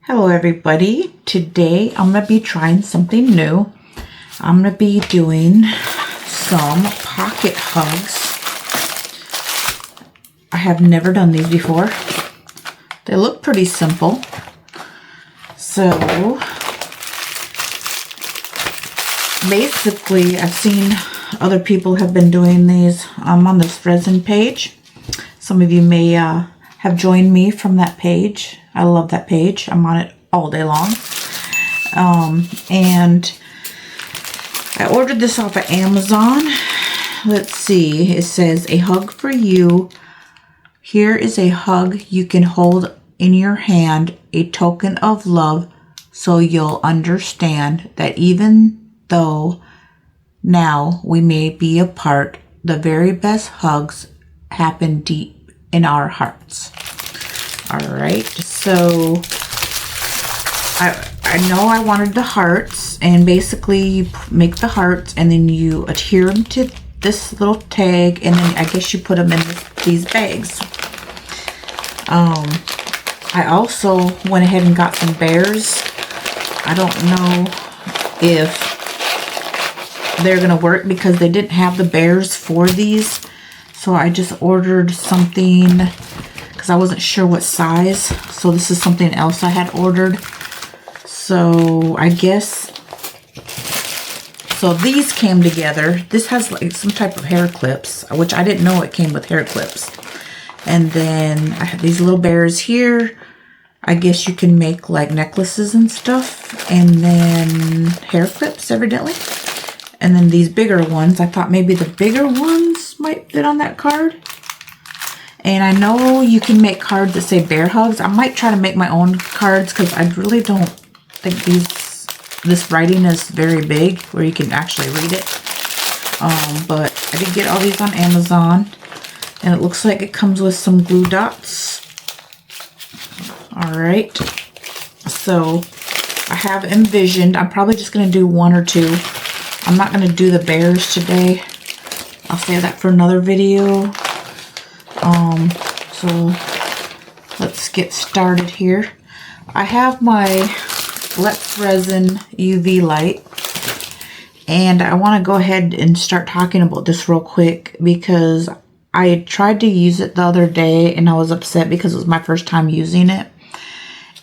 Hello everybody. Today I'm going to be trying something new. I'm going to be doing some pocket hugs. I have never done these before. They look pretty simple. So basically I've seen other people have been doing these on this resin page. Some of you may have joined me from that page. I love that page. I'm on it all day long. And I ordered this off of Amazon. Let's see. It says, "A hug for you. Here is a hug you can hold in your hand, a token of love, so you'll understand that even though now we may be apart, the very best hugs happen deep in our hearts." Alright, so I know I wanted the hearts, and basically you make the hearts and then you adhere them to this little tag, and then I guess you put them in these bags. I also went ahead and got some bears. I don't know if they're going to work because they didn't have the bears for these. So I just ordered something because I wasn't sure what size. So this is something else I had ordered. So I guess, so these came together. This has like some type of hair clips, which I didn't know it came with hair clips. And then I have these little bears here. I guess you can make like necklaces and stuff. And then hair clips, evidently. And then these bigger ones. I thought maybe the bigger ones might fit on that card. And I know you can make cards that say bear hugs. I might try to make my own cards because I really don't think this writing is very big where you can actually read it. But I did get all these on Amazon. And it looks like it comes with some glue dots. Alright. So I have envisioned, I'm probably just going to do one or two. I'm not going to do the bears today. I'll save that for another video. So let's get started here. I have my Let's Resin UV light. And I want to go ahead and start talking about this real quick because I tried to use it the other day and I was upset because it was my first time using it.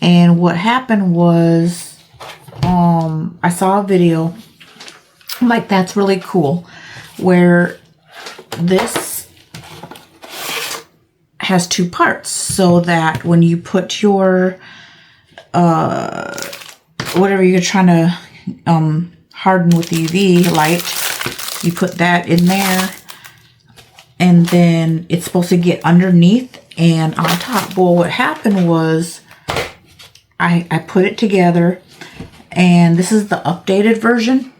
And what happened was I saw a video. I'm like, that's really cool, where this has two parts so that when you put your whatever you're trying to harden with the UV light, you put that in there, and then it's supposed to get underneath and on top. Well, what happened was I put it together, and this is the updated version.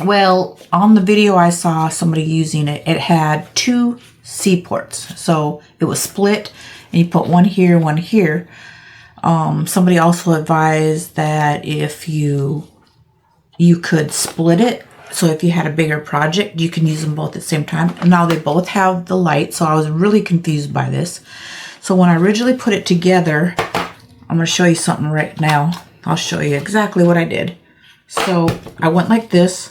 Well, on the video I saw somebody using it, it had two C ports. So it was split, and you put one here, one here. Somebody also advised that if you could split it, so if you had a bigger project, you can use them both at the same time. And now they both have the light, so I was really confused by this. So when I originally put it together, I'm going to show you something right now. I'll show you exactly what I did. So I went like this.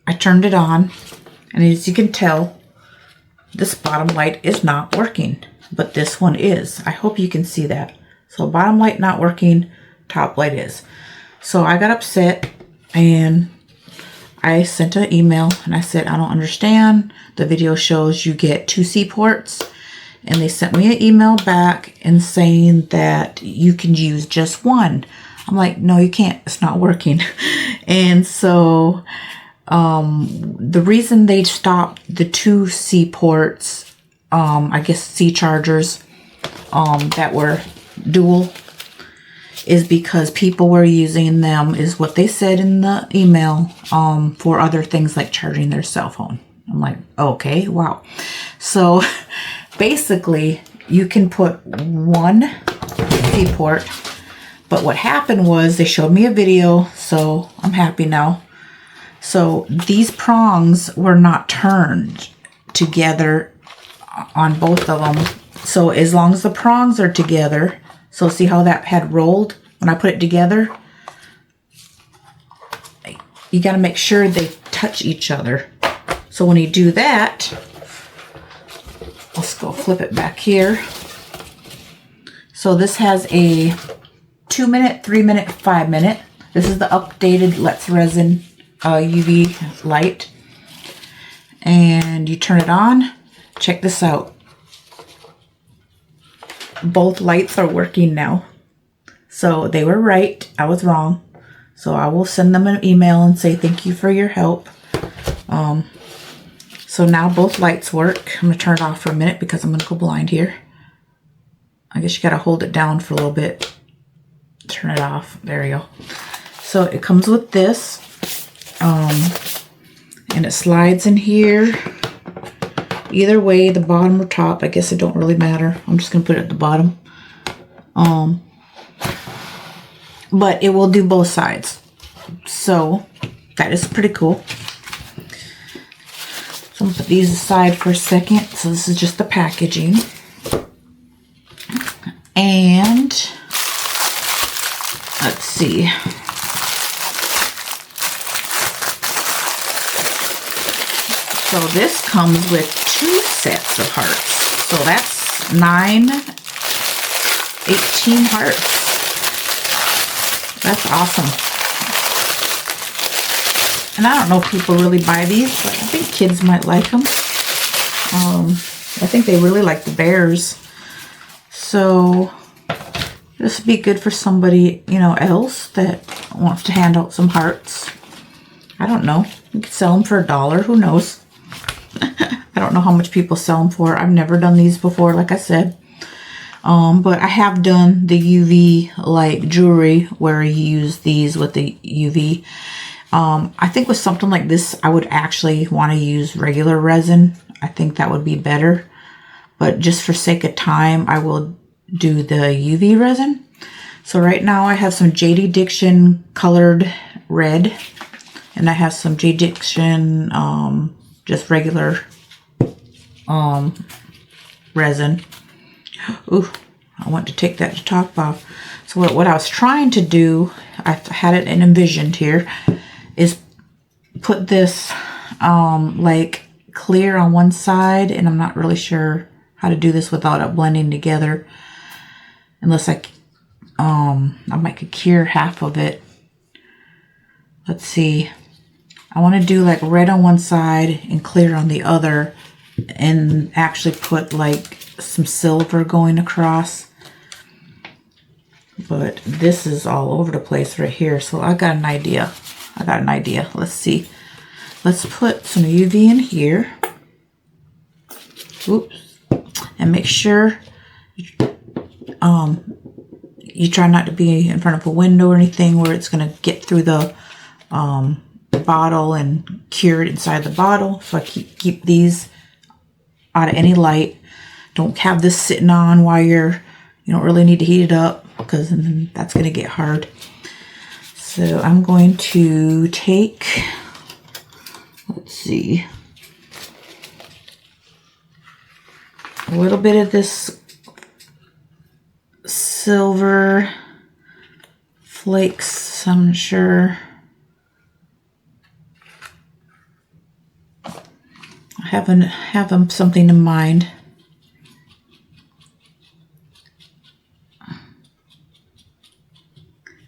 I turned it on, and as you can tell, this bottom light is not working, but this one is. I hope you can see that. So bottom light not working, top light is. So I got upset, and I sent an email, and I said, I don't understand. The video shows you get two C ports, and they sent me an email back and saying that you can use just one. I'm like, no, you can't. It's not working. And so the reason they stopped the two C ports, I guess C chargers, that were dual, is because people were using them, is what they said in the email, for other things like charging their cell phone. I'm like, okay, wow. So basically you can put one C port, but what happened was they showed me a video, so I'm happy now. So these prongs were not turned together on both of them. So as long as the prongs are together, So see how that had rolled when I put it together? You got to make sure they touch each other. So when you do that, let's go flip it back here. So this has a 2 minute, 3 minute, 5 minute. This is the updated Let's Resin UV light. And you turn it on. Check this out. Both lights are working now. So they were right. I was wrong. So I will send them an email and say thank you for your help. So now both lights work. I'm going to turn it off for a minute because I'm going to go blind here. I guess you got to hold it down for a little bit. Turn it off. There you go. So it comes with this. And it slides in here. Either way, the bottom or top, I guess it don't really matter. I'm just going to put it at the bottom. But it will do both sides. So that is pretty cool. So I'm going to put these aside for a second. So this is just the packaging. And let's see. So this comes with 2 sets of hearts. So that's 9, 18 hearts. That's awesome. And I don't know if people really buy these, but I think kids might like them. I think they really like the bears. So this would be good for somebody, you know, else that wants to hand out some hearts. I don't know. You could sell them for $1. Who knows? I don't know how much people sell them for. I've never done these before, like I said. But I have done the UV like jewelry where you use these with the UV. I think with something like this, I would actually want to use regular resin. I think that would be better. But just for sake of time, I will do the UV resin. So right now I have some JD Dixon colored red. And I have some JD Dixon just regular resin. Ooh, I want to take that to top off. So what I was trying to do, I had it envisioned here, is put this like clear on one side, and I'm not really sure how to do this without it blending together. Unless I might could cure half of it. Let's see. I want to do like red on one side and clear on the other, and actually put like some silver going across. But this is all over the place right here, so I got an idea. Let's see. Let's put some UV in here. Oops. And make sure you try not to be in front of a window or anything where it's going to get through the bottle and cure it inside the bottle. So I keep these out of any light. Don't have this sitting on while you don't really need to heat it up, because then that's going to get hard. So I'm going to take, let's see, a little bit of this silver flakes, I'm sure. I have something in mind.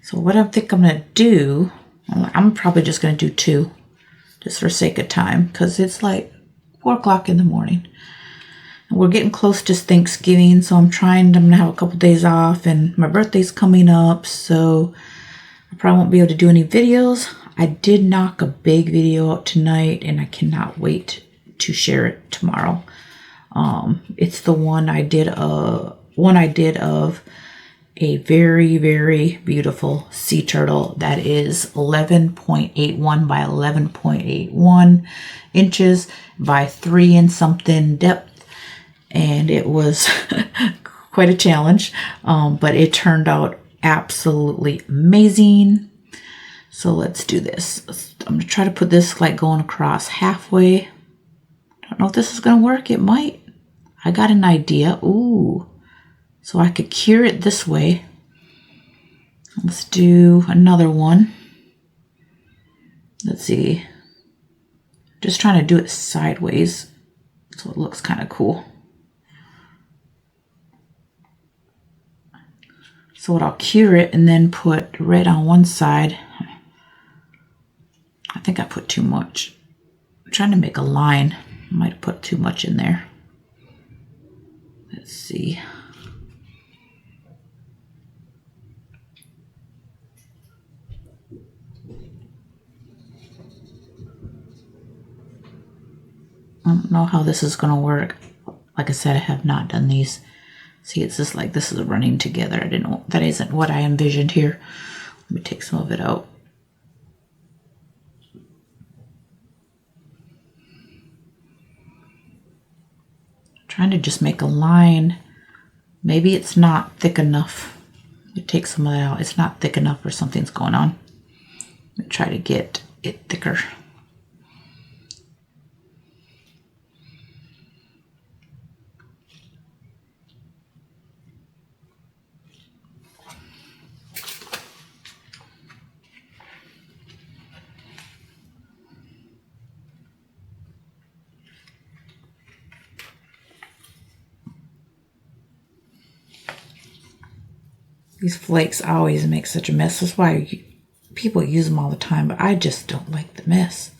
So what I think I'm going to do, I'm probably just going to do 2, just for sake of time, because it's like 4 o'clock in the morning. And we're getting close to Thanksgiving, so I'm going to have a couple days off, and my birthday's coming up, so I probably won't be able to do any videos. I did knock a big video out tonight, and I cannot wait to share it tomorrow. It's the one I did of a very, very beautiful sea turtle that is 11.81 by 11.81 inches by 3 and something depth, and it was quite a challenge, but it turned out absolutely amazing. So let's do this. I'm gonna try to put this like going across halfway. Don't know if this is gonna work. It might. I got an idea. Ooh, So I could cure it this way. Let's do another one. Let's see. Just trying to do it sideways so it looks kind of cool. So what, I'll cure it and then put red on one side. I think I put too much. I'm trying to make a line. I might have put too much in there. Let's see. I don't know how this is going to work. Like I said, I have not done these. See, it's just like this is running together. I didn't know, that isn't what I envisioned here. Let me take some of it out. Trying to just make a line. Maybe it's not thick enough. Let me take some of that out. It's not thick enough or something's going on. Let me try to get it thicker. These flakes always make such a mess. That's why people use them all the time, but I just don't like the mess.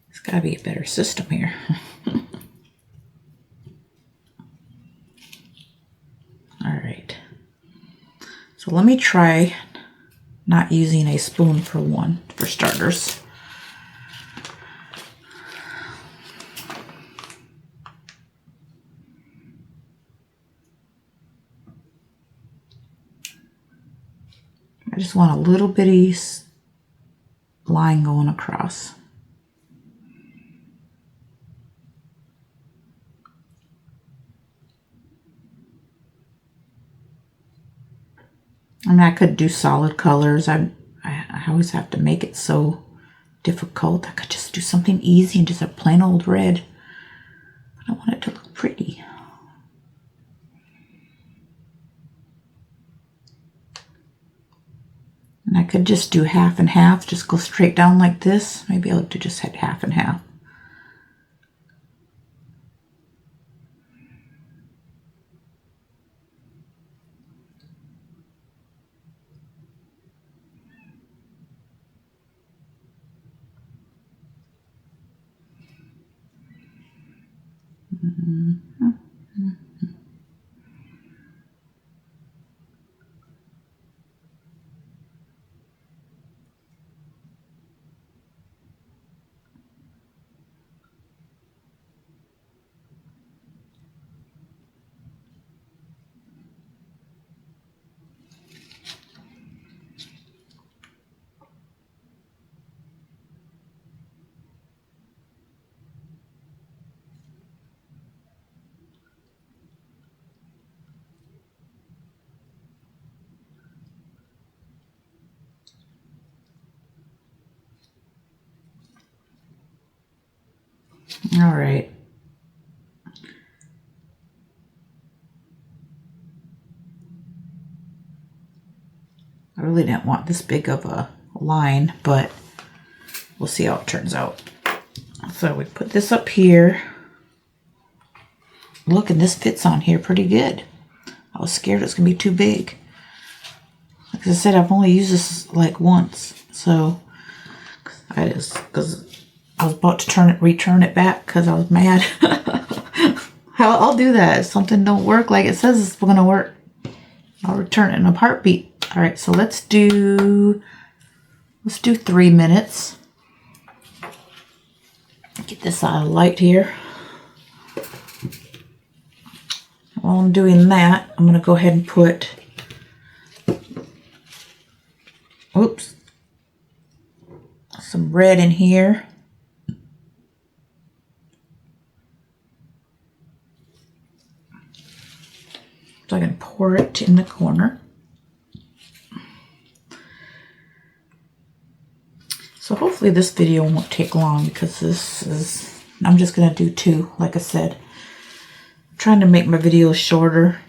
There's got to be a better system here. All right. So let me try not using a spoon for starters. I just want a little bitty line going across. I mean, I could do solid colors. I always have to make it so difficult. I could just do something easy and just a plain old red. But I want it to look pretty. And I could just do half and half, just go straight down like this. Maybe I'll do just half and half. All right. I really didn't want this big of a line, but we'll see how it turns out. So we put this up here. Look, and this fits on here pretty good. I was scared it was going to be too big. Like I said, I've only used this like once. So, because I was about to return it back because I was mad. I'll do that. If something don't work like it says it's going to work, I'll return it in a heartbeat. All right, so let's do 3 minutes. Get this out of light here. While I'm doing that, I'm going to go ahead and put, oops, some red in here. So I can pour it in the corner. So hopefully this video won't take long because I'm just going to do 2, like I said. I'm trying to make my videos shorter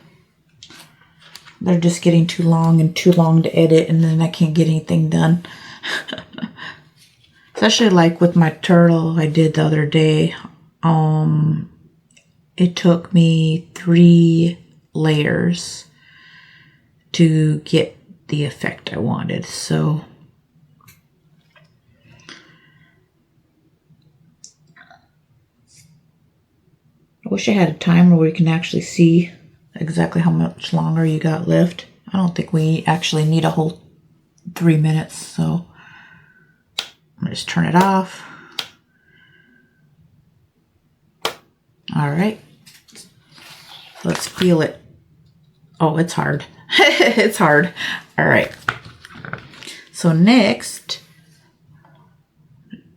they're just getting too long to edit, and then I can't get anything done. Especially like with my turtle I did the other day. It took me 3 layers to get the effect I wanted. So I wish I had a timer where you can actually see exactly how much longer you got left. I don't think we actually need a whole 3 minutes, so I'm gonna just turn it off. All right, let's peel it. Oh, it's hard. It's hard. All right. So next,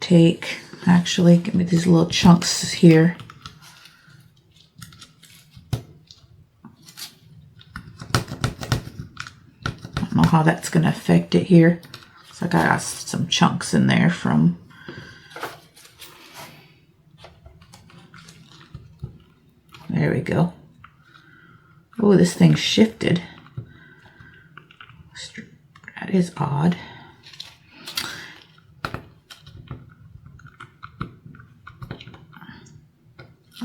give me these little chunks here. I don't know how that's going to affect it here. So I got some chunks in there from. There we go. Oh, this thing shifted. That is odd.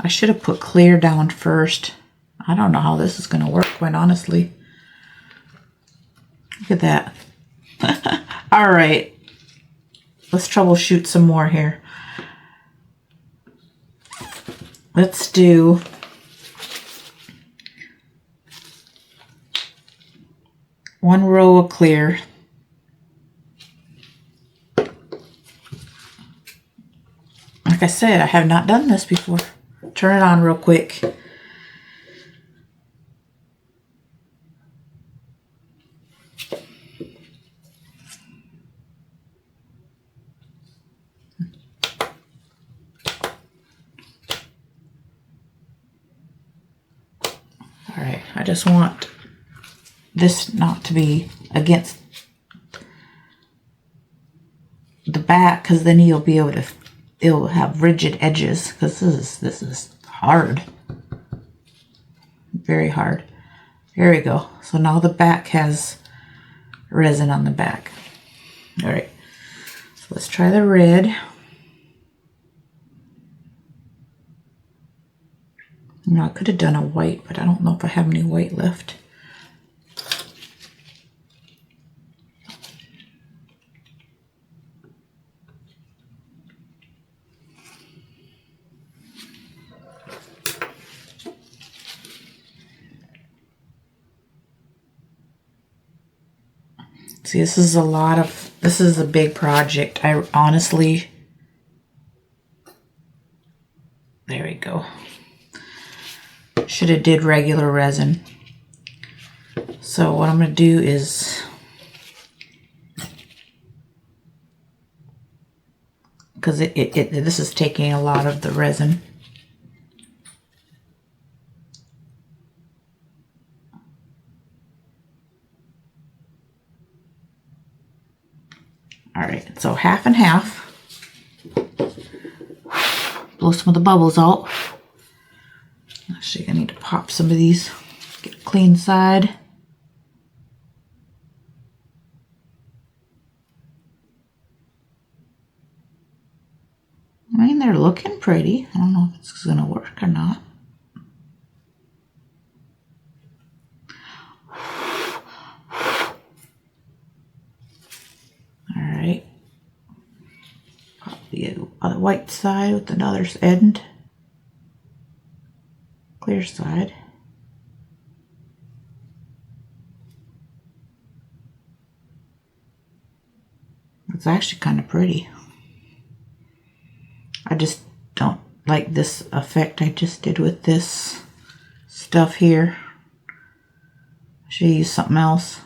I should have put clear down first. I don't know how this is going to work, quite honestly. Look at that. All right. Let's troubleshoot some more here. Let's do one row of clear. Like I said, I have not done this before. Turn it on real quick. All right, I just want this not to be against the back, because then you'll be able to, it'll have rigid edges, because this is hard. Very hard. There we go. So now the back has resin on the back. All right, so let's try the red. You know, I could have done a white, but I don't know if I have any white left. See, this is a big project. I honestly, there we go. Should have did regular resin. So what I'm going to do is, because this is taking a lot of the resin. All right, so half and half. Blow some of the bubbles out. Actually, I need to pop some of these. Get a clean side. I mean, they're looking pretty. I don't know if it's going to work or not. All right. Pop the other white side with another end. Clear side. It's actually kind of pretty. I just don't like this effect I just did with this stuff here. I should use something else.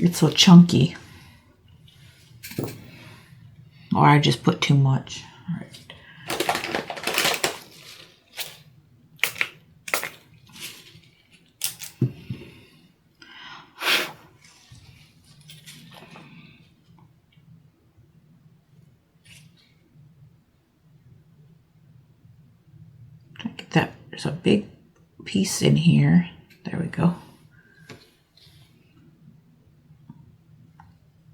It's so chunky. Or I just put too much. All right. Get that. There's a big piece in here. There we go.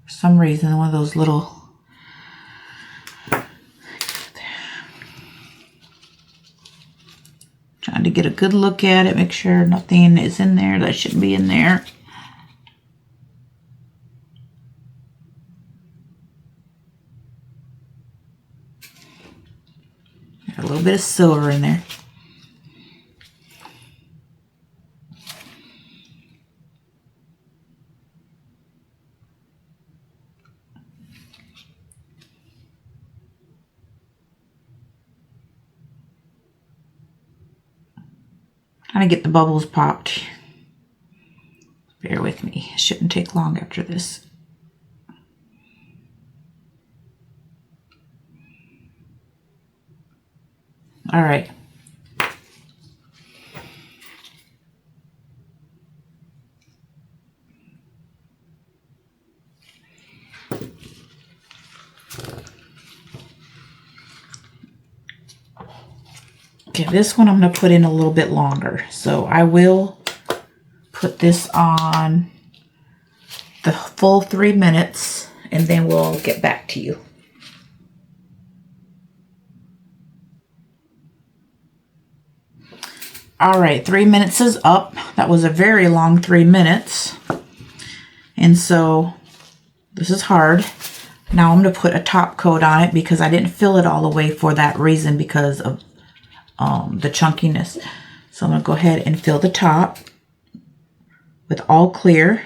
For some reason, one of those little... Trying to get a good look at it, make sure nothing is in there that shouldn't be in there. Got a little bit of silver in there. Trying to get the bubbles popped. Bear with me. It shouldn't take long after this. All right. Okay, this one I'm going to put in a little bit longer. So I will put this on the full 3 minutes and then we'll get back to you. All right, 3 minutes is up. That was a very long 3 minutes. And so this is hard. Now I'm going to put a top coat on it because I didn't fill it all the way for that reason because of the chunkiness. So I'm going to go ahead and fill the top with all clear.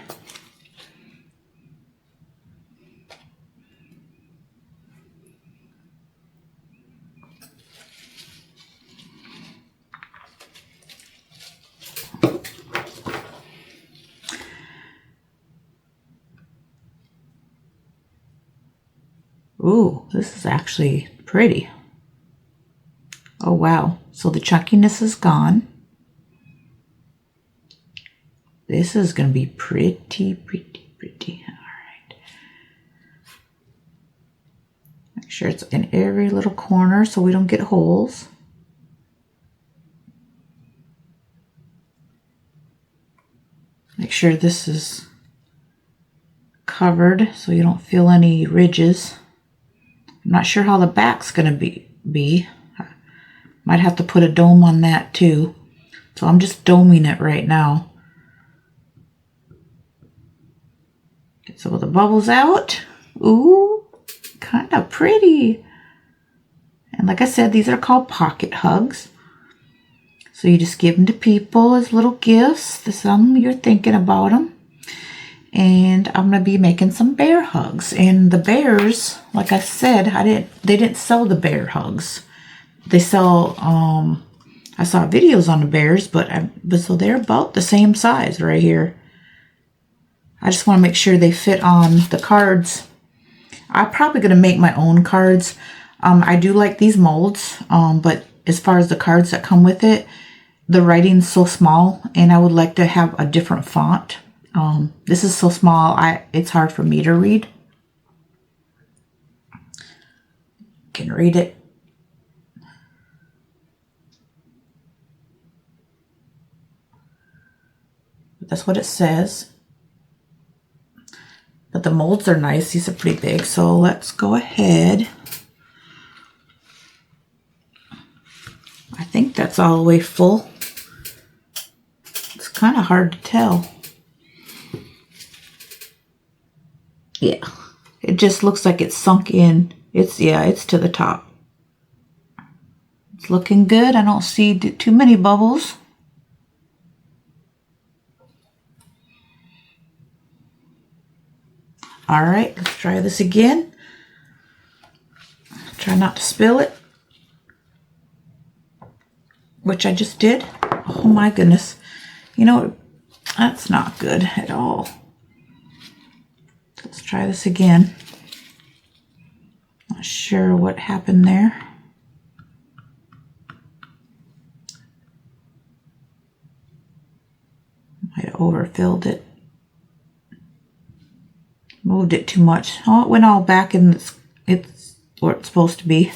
Ooh, this is actually pretty. Oh, wow. So the chunkiness is gone. This is going to be pretty, pretty, pretty. All right. Make sure it's in every little corner so we don't get holes. Make sure this is covered so you don't feel any ridges. I'm not sure how the back's going to be. Might have to put a dome on that too. So I'm just doming it right now. Get some of the bubbles out. Ooh, kind of pretty. And like I said, these are called pocket hugs. So you just give them to people as little gifts. To some you're thinking about them. And I'm going to be making some bear hugs. And the bears, like I said, they didn't sell the bear hugs. They sell, I saw videos on the bears, but so they're about the same size right here. I just want to make sure they fit on the cards. I'm probably going to make my own cards. I do like these molds, but as far as the cards that come with it, the writing's so small, and I would like to have a different font. This is so small, it's hard for me to read. Can read it. That's what it says. But the molds are nice. These are pretty big. So let's go ahead. I think that's all the way full. It's kind of hard to tell. Yeah. It just looks like it's sunk in. It's to the top. It's looking good. I don't see too many bubbles. All right, let's try this again. Try not to spill it, which I just did. Oh my goodness. You know, that's not good at all. Let's try this again. Not sure what happened there. Might have overfilled it. Moved it too much. Oh, it went all back and it's where it's supposed to be.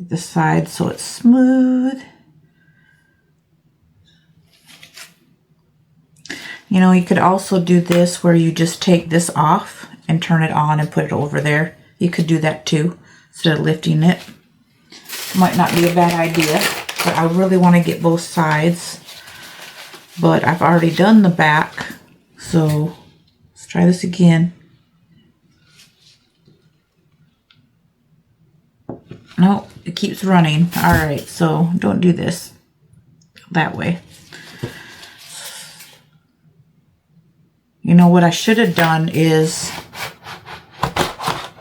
the side so it's smooth. You know, you could also do this where you just take this off and turn it on and put it over there. You could do that too, instead of lifting it. Might not be a bad idea, but I really want to get both sides. But I've already done the back, so let's try this again. No, it keeps running. All right, so don't do this that way. You know what I should have done is, I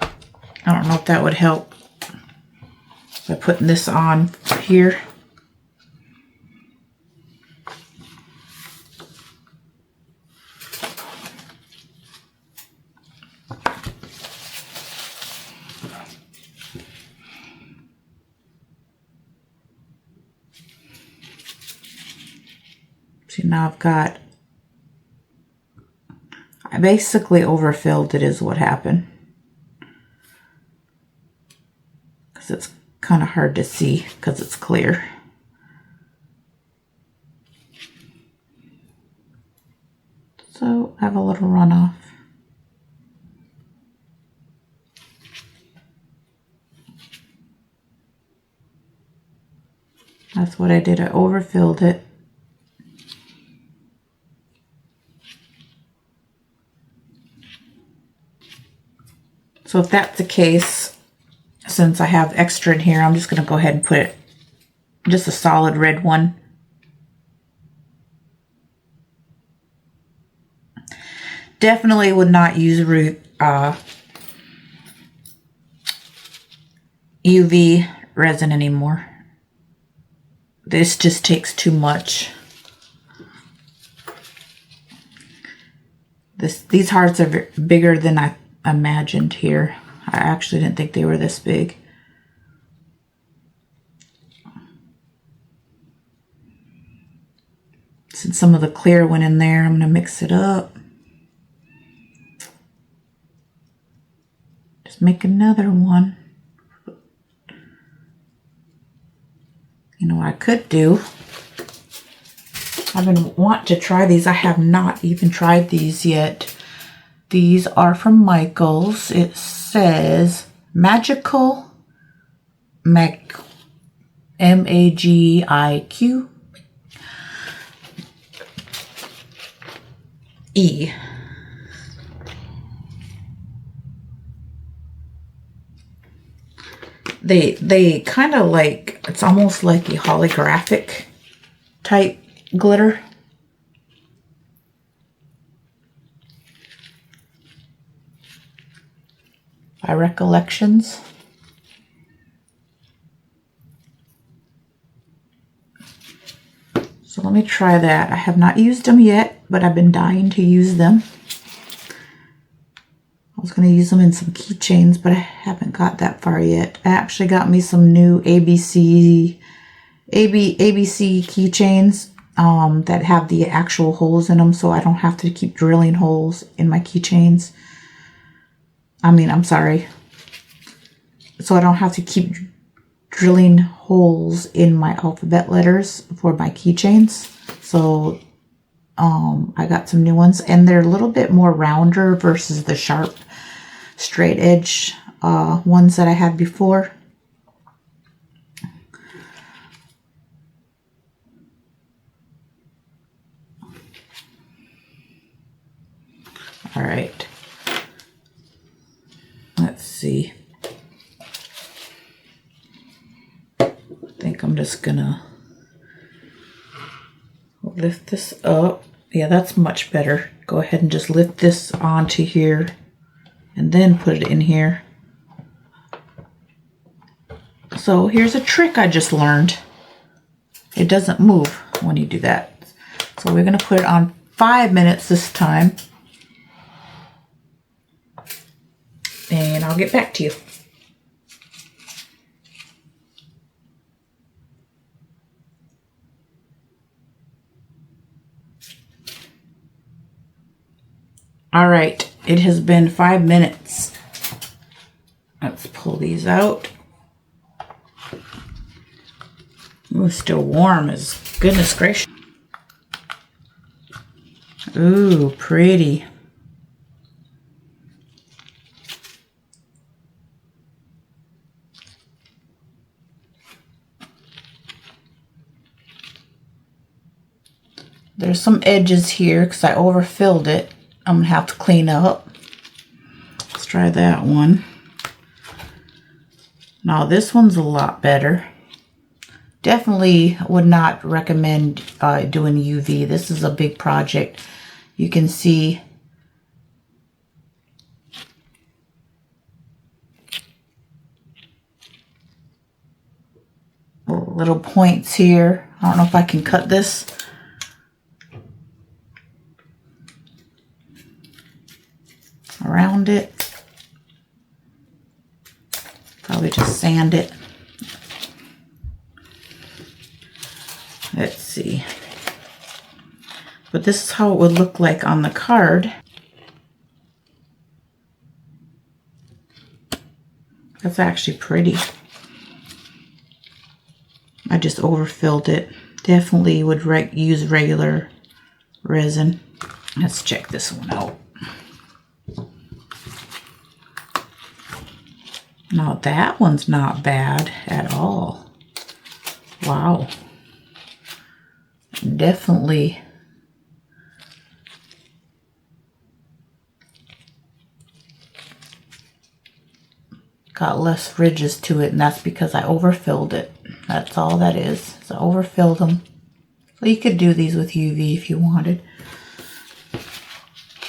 don't know if that would help, by putting this on here. See, now I basically overfilled it is what happened. Because it's kind of hard to see because it's clear. So I have a little runoff. That's what I did. I overfilled it. So if that's the case, since I have extra in here, I'm just going to go ahead and put it, just a solid red one. Definitely would not use UV resin anymore. This just takes too much. These hearts are bigger than I imagined here. I actually didn't think they were this big. Since some of the clear went in there, I'm going to mix it up. Just make another one. You know what I could do? I've been wanting to try these. I have not even tried these yet. These are from Michaels. It says Magical M-A-G-I-Q E. They kind of like, it's almost like a holographic type glitter. By recollections. So let me try that. I have not used them yet, but I've been dying to use them. I was going to use them in some keychains, but I haven't got that far yet. I actually got me some new ABC keychains that have the actual holes in them, so I don't have to keep drilling holes in my keychains. I'm sorry. So I don't have to keep drilling holes in my alphabet letters for my keychains. So I got some new ones, and they're a little bit more rounder versus the sharp straight edge ones that I had before. All right. Let's see. I think I'm just gonna lift this up. Yeah, that's much better. Go ahead and just lift this onto here and then put it in here. So here's a trick I just learned. It doesn't move when you do that. So we're gonna put it on 5 minutes this time. And I'll get back to you. All right, it has been 5 minutes. Let's pull these out. Ooh, still warm as goodness gracious. Ooh, pretty. There's some edges here because I overfilled it. I'm going to have to clean up. Let's try that one. Now this one's a lot better. Definitely would not recommend doing UV. This is a big project. You can see little points here. I don't know if I can cut this. Around it. Probably just sand it. Let's see. But this is how it would look like on the card. That's actually pretty. I just overfilled it. Definitely would use regular resin. Let's check this one out. Now that one's not bad at all. Wow. Definitely got less ridges to it, and that's because I overfilled it. That's all that is. So I overfilled them. So you could do these with UV if you wanted.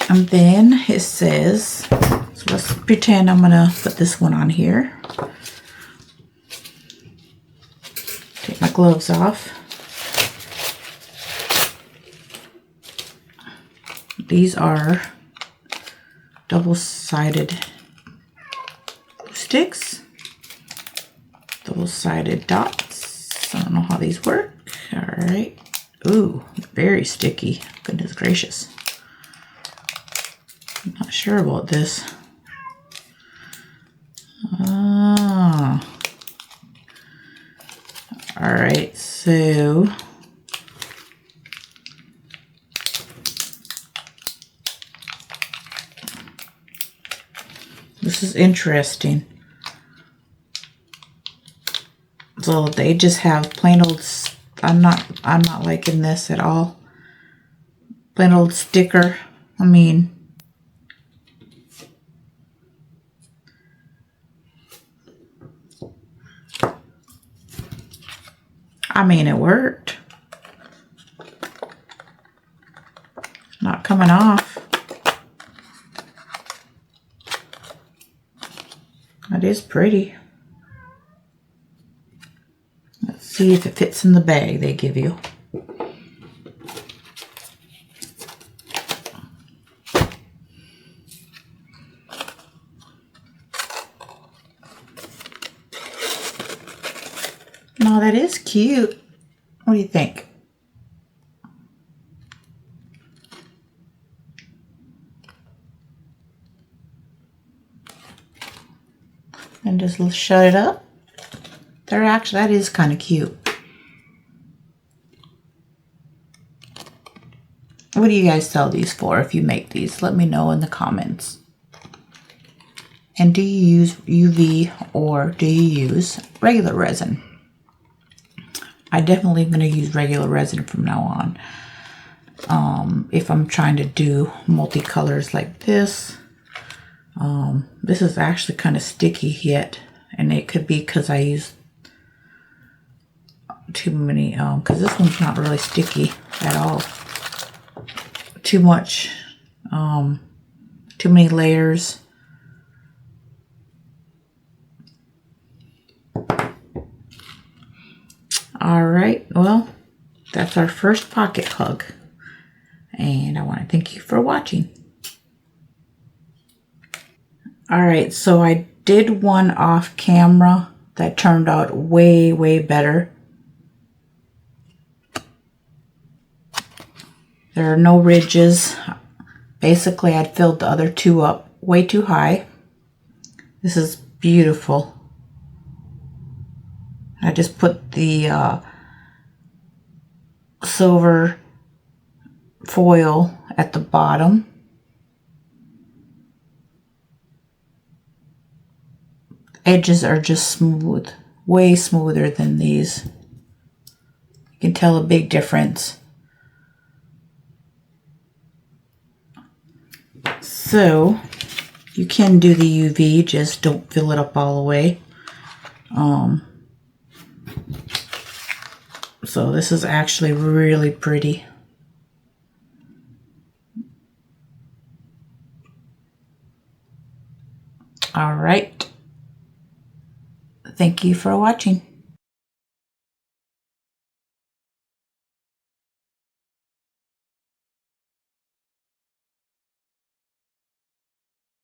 And then it says, so let's pretend I'm gonna put this one on here. Take my gloves off. These are double-sided sticks, double-sided dots. I don't know how these work. All right. Ooh, very sticky. Goodness gracious. I'm not sure about this. Ah. All right, so this is interesting. So they just have plain old, I'm not liking this at all. Plain old sticker. I mean, it worked. Not coming off. That is pretty. Let's see if it fits in the bag they give you. No, that is cute. What do you think? And just shut it up. That is kind of cute. What do you guys sell these for if you make these? Let me know in the comments. And do you use UV or do you use regular resin? I definitely am going to use regular resin from now on. If I'm trying to do multicolors like this. This is actually kind of sticky yet. And it could be because I used too many, because this one's not really sticky at all. Too much, too many layers. All right, well, that's our first pocket hug. And I want to thank you for watching. All right, so I did one off camera that turned out way, way better. There are no ridges. Basically, I'd filled the other two up way too high. This is beautiful. I just put the silver foil at the bottom. Edges are just smooth, way smoother than these. You can tell a big difference. So you can do the UV, just don't fill it up all the way. So this is actually really pretty. All right. Thank you for watching.